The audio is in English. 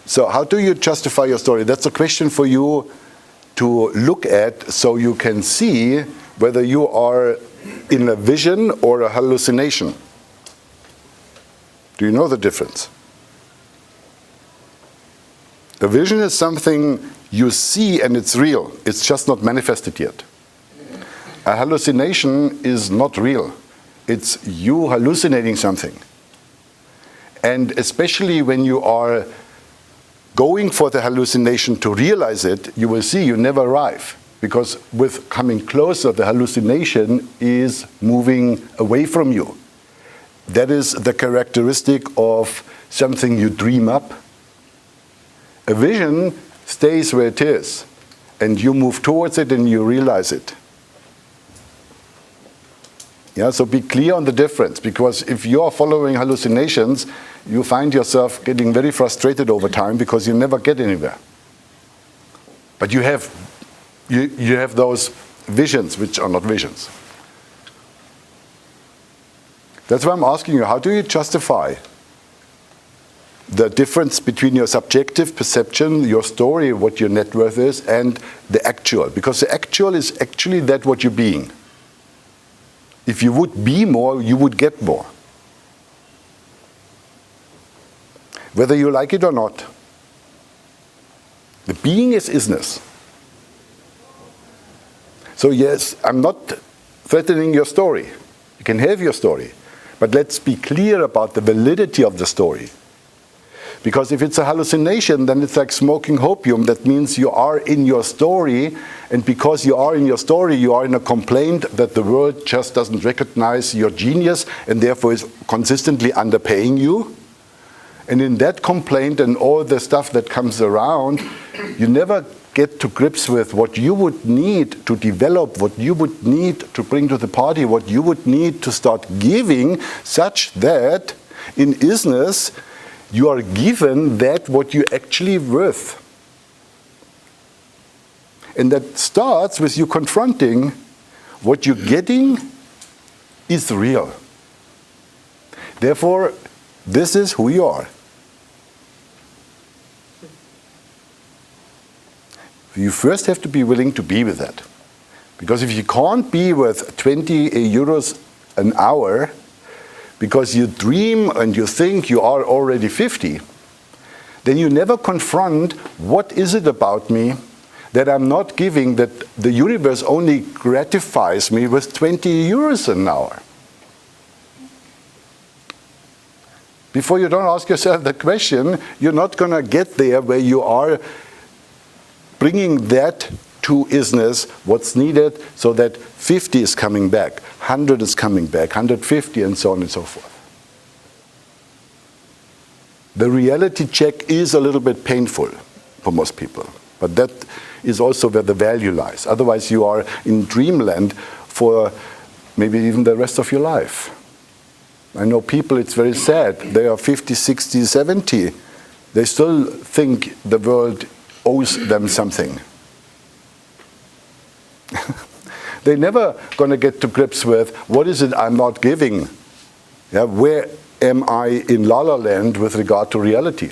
So how do you justify your story? That's a question for you to look at so you can see whether you are in a vision or a hallucination. Do you know the difference? A vision is something you see and it's real. It's just not manifested yet. A hallucination is not real. It's you hallucinating something. And especially when you are going for the hallucination to realize it, you will see you never arrive. Because with coming closer, the hallucination is moving away from you. That is the characteristic of something you dream up. A vision stays where it is, and you move towards it and you realize it. Yeah, so be clear on the difference, because if you are following hallucinations, you find yourself getting very frustrated over time because you never get anywhere. But you have those visions which are not visions. That's why I'm asking you, how do you justify the difference between your subjective perception, your story, what your net worth is, and the actual? Because the actual is actually that what you're being. If you would be more, you would get more. Whether you like it or not. The being is isness. So yes, I'm not threatening your story. You can have your story. But let's be clear about the validity of the story. Because if it's a hallucination, then it's like smoking opium. That means you are in your story, and because you are in your story, you are in a complaint that the world just doesn't recognize your genius and therefore is consistently underpaying you. And in that complaint and all the stuff that comes around, you never get to grips with what you would need to develop, what you would need to bring to the party, what you would need to start giving, such that in isness, you are given that what you're actually worth. And that starts with you confronting what you're getting is real. Therefore, this is who you are. You first have to be willing to be with that. Because if you can't be with 20 euros an hour, because you dream and you think you are already 50, then you never confront what is it about me that I'm not giving, that the universe only gratifies me with 20 euros an hour. Before you don't ask yourself the question, you're not going to get there where you are bringing that to isness, what's needed, so that 50 is coming back, 100 is coming back, 150, and so on and so forth. The reality check is a little bit painful for most people, but that is also where the value lies. Otherwise, you are in dreamland for maybe even the rest of your life. I know people, it's very sad, they are 50, 60, 70. They still think the world owes them something. They're never going to get to grips with what is it I'm not giving. Yeah, where am I in La La Land with regard to reality?